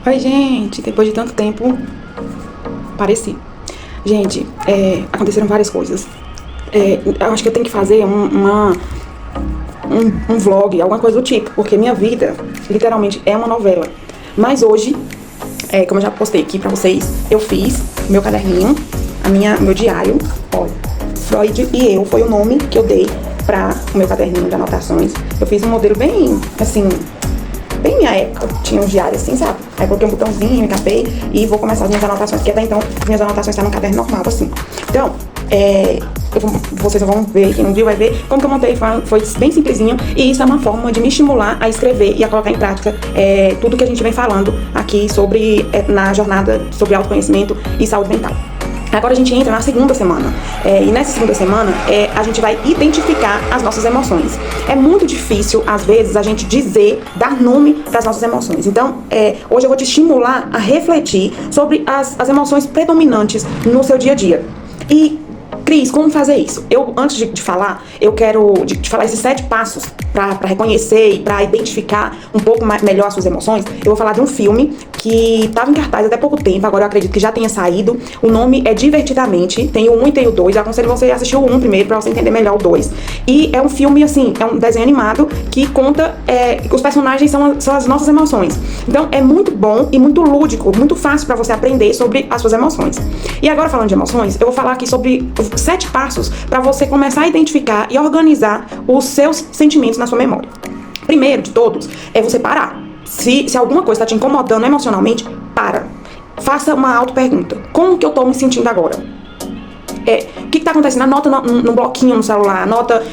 Oi, gente, depois de tanto tempo, apareci. Gente, aconteceram várias coisas. Eu acho que eu tenho que fazer um vlog, alguma coisa do tipo, porque minha vida, literalmente, é uma novela. Mas hoje, como eu já postei aqui pra vocês, eu fiz meu caderninho, meu diário. Olha, Freud e eu foi o nome que eu dei para o meu caderninho de anotações. Eu fiz um modelo bem, assim, bem minha época, tinha um diário assim, sabe? Aí coloquei um botãozinho, encapei e vou começar as minhas anotações, porque até então minhas anotações estão no caderno normal, assim. Então, vocês vão ver, quem não viu vai ver como que eu montei, foi bem simplesinho, e isso é uma forma de me estimular a escrever e a colocar em prática tudo que a gente vem falando aqui sobre, na jornada sobre autoconhecimento e saúde mental. Agora a gente entra na segunda semana, e nessa segunda semana a gente vai identificar as nossas emoções. É muito difícil, às vezes, a gente dizer, dar nome para as nossas emoções. Então, hoje eu vou te estimular a refletir sobre as emoções predominantes no seu dia a dia. E, Cris, como fazer isso? Antes de falar, eu quero te falar esses 7 passos para reconhecer e para identificar um pouco melhor as suas emoções. Eu vou falar de um filme que estava em cartaz até pouco tempo, agora eu acredito que já tenha saído. O nome é Divertidamente, tem o 1 e tem o 2. Eu aconselho você a assistir o 1 primeiro para você entender melhor o 2. E é um filme, assim, é um desenho animado que conta que os personagens são as nossas emoções. Então é muito bom e muito lúdico, muito fácil para você aprender sobre as suas emoções. E agora, falando de emoções, eu vou falar aqui sobre 7 passos para você começar a identificar e organizar os seus sentimentos na sua memória. Primeiro de todos é você parar. Se alguma coisa está te incomodando emocionalmente, para. Faça uma auto-pergunta. Como que eu estou me sentindo agora? O que está acontecendo? Anota no bloquinho no celular, anota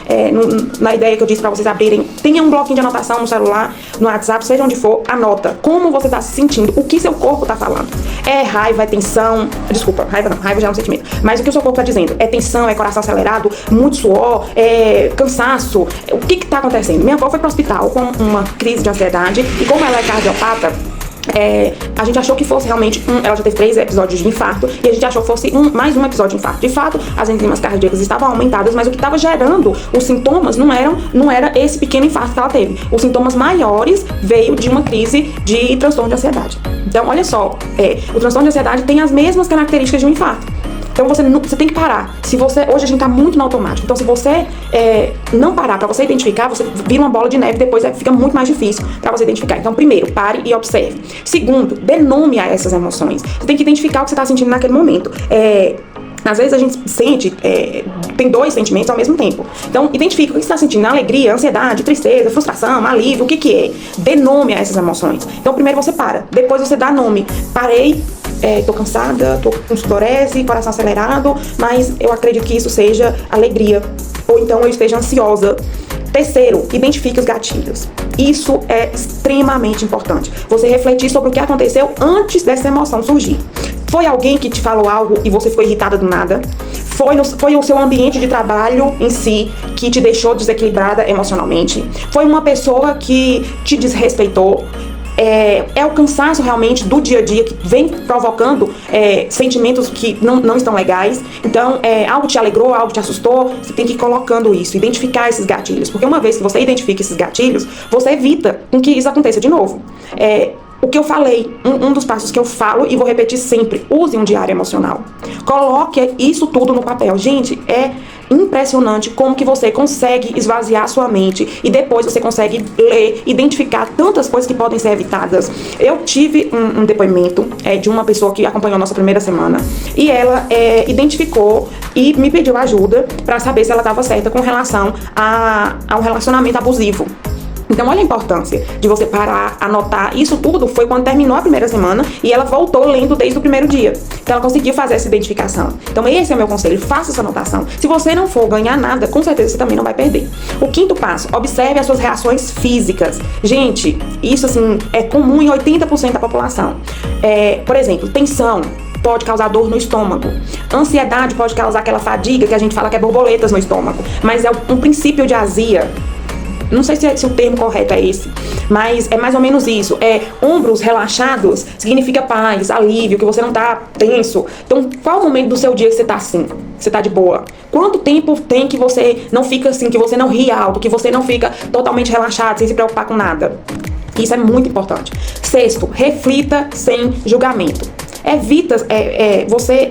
na ideia que eu disse para vocês abrirem. Tenha um bloquinho de anotação no celular, no WhatsApp, seja onde for, anota como você está se sentindo, o que seu corpo está falando. É raiva, é tensão, desculpa, raiva não, raiva já é um sentimento, mas o que o seu corpo está dizendo? É tensão, é coração acelerado, muito suor, é cansaço, o que está acontecendo? Minha avó foi para o hospital com uma crise de ansiedade e como ela é cardiopata, a gente achou que fosse realmente ela já teve 3 episódios de infarto e a gente achou que fosse mais um episódio de infarto. De fato, as enzimas cardíacas estavam aumentadas, mas o que estava gerando os sintomas não era esse pequeno infarto que ela teve. Os sintomas maiores veio de uma crise de transtorno de ansiedade. Então, olha só, o transtorno de ansiedade tem as mesmas características de um infarto. Então você tem que parar. Hoje a gente tá muito no automático. Então se você não parar para você identificar, você vira uma bola de neve, depois fica muito mais difícil para você identificar. Então primeiro, pare e observe. Segundo, dê nome a essas emoções. Você tem que identificar o que você tá sentindo naquele momento. Às vezes a gente sente, tem 2 sentimentos ao mesmo tempo. Então, identifique o que você está sentindo: alegria, ansiedade, tristeza, frustração, alívio, o que é. Dê nome a essas emoções. Então, primeiro você para, depois você dá nome. Parei, tô cansada, tô com sudorese, coração acelerado, mas eu acredito que isso seja alegria. Ou então eu esteja ansiosa. Terceiro, identifique os gatilhos. Isso é extremamente importante. Você refletir sobre o que aconteceu antes dessa emoção surgir. Foi alguém que te falou algo e você ficou irritada do nada? Foi o seu ambiente de trabalho em si que te deixou desequilibrada emocionalmente? Foi uma pessoa que te desrespeitou? É o cansaço realmente do dia a dia que vem provocando sentimentos que não estão legais. Então, algo te alegrou, algo te assustou. Você tem que ir colocando isso, identificar esses gatilhos. Porque uma vez que você identifica esses gatilhos, você evita com que isso aconteça de novo. O que eu falei, um dos passos que eu falo e vou repetir sempre: use um diário emocional. Coloque isso tudo no papel. Gente, é impressionante como que você consegue esvaziar sua mente e depois você consegue ler, identificar tantas coisas que podem ser evitadas. Eu tive um depoimento de uma pessoa que acompanhou a nossa primeira semana e ela identificou e me pediu ajuda para saber se ela estava certa com relação ao relacionamento abusivo. Então, olha a importância de você parar, anotar. Isso tudo foi quando terminou a primeira semana e ela voltou lendo desde o primeiro dia. Então, ela conseguiu fazer essa identificação. Então, esse é o meu conselho. Faça essa anotação. Se você não for ganhar nada, com certeza você também não vai perder. O 5º passo: observe as suas reações físicas. Gente, isso assim é comum em 80% da população. Por exemplo, tensão pode causar dor no estômago. Ansiedade pode causar aquela fadiga que a gente fala que é borboletas no estômago. Mas é um princípio de azia. Não sei se o termo correto é esse, mas é mais ou menos isso. Ombros relaxados significa paz, alívio, que você não tá tenso. Então, qual o momento do seu dia que você tá assim? Você tá de boa? Quanto tempo tem que você não fica assim, que você não ri alto, que você não fica totalmente relaxado, sem se preocupar com nada? Isso é muito importante. Sexto, reflita sem julgamento. Evita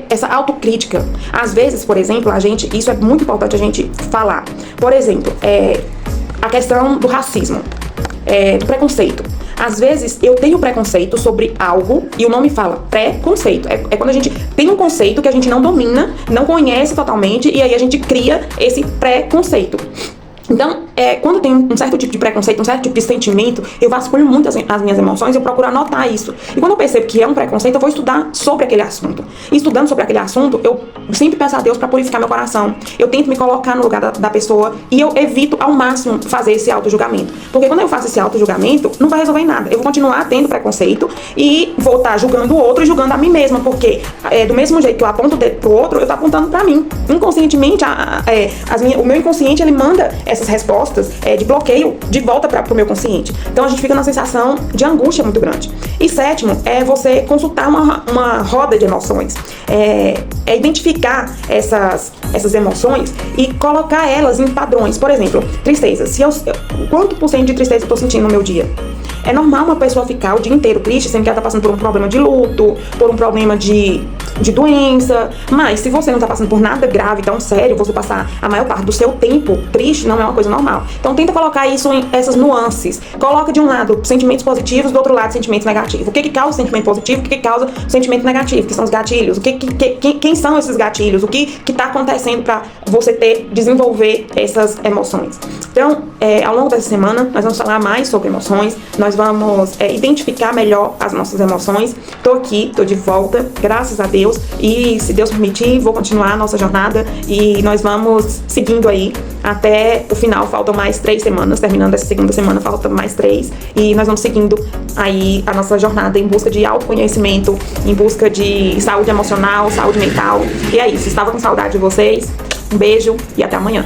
essa autocrítica. Às vezes, por exemplo, isso é muito importante a gente falar. Por exemplo, a questão do racismo, do preconceito. Às vezes eu tenho preconceito sobre algo e o nome fala preconceito. É quando a gente tem um conceito que a gente não domina, não conhece totalmente e aí a gente cria esse preconceito. Então, quando tem um certo tipo de preconceito, um certo tipo de sentimento, eu vasculho muito as minhas emoções, eu procuro anotar isso. E quando eu percebo que é um preconceito, eu vou estudar sobre aquele assunto. E estudando sobre aquele assunto, eu sempre peço a Deus para purificar meu coração. Eu tento me colocar no lugar da pessoa e eu evito ao máximo fazer esse auto-julgamento. Porque quando eu faço esse auto-julgamento, não vai resolver em nada. Eu vou continuar tendo preconceito e vou estar julgando o outro e julgando a mim mesma. Porque do mesmo jeito que eu aponto o dedo pro outro, eu tô apontando para mim. Inconscientemente, o meu inconsciente, ele manda essas respostas de bloqueio de volta para o meu consciente. Então a gente fica numa sensação de angústia muito grande. E sétimo, é você consultar uma roda de emoções. Identificar essas emoções e colocar elas em padrões. Por exemplo, tristeza. Quanto por cento de tristeza eu estou sentindo no meu dia? É normal uma pessoa ficar o dia inteiro triste, sendo que ela está passando por um problema de luto, por um problema de doença. Mas se você não está passando por nada grave, tão sério, você passar a maior parte do seu tempo triste não é uma coisa normal. Então tenta colocar isso em essas nuances. Coloca de um lado sentimentos positivos, do outro lado sentimentos negativos. O que causa sentimento positivo, o que causa sentimento negativo, que são os gatilhos. Quem são esses gatilhos? O que está acontecendo para você desenvolver essas emoções? Então, ao longo dessa semana, nós vamos falar mais sobre emoções, nós vamos identificar melhor as nossas emoções. Tô aqui, tô de volta, graças a Deus, e se Deus permitir, vou continuar a nossa jornada e nós vamos seguindo aí até o final. Faltam mais 3 semanas, terminando essa segunda semana, faltam mais 3, e nós vamos seguindo aí a nossa jornada em busca de autoconhecimento, em busca de saúde emocional, saúde mental. E é isso, estava com saudade de vocês, um beijo e até amanhã.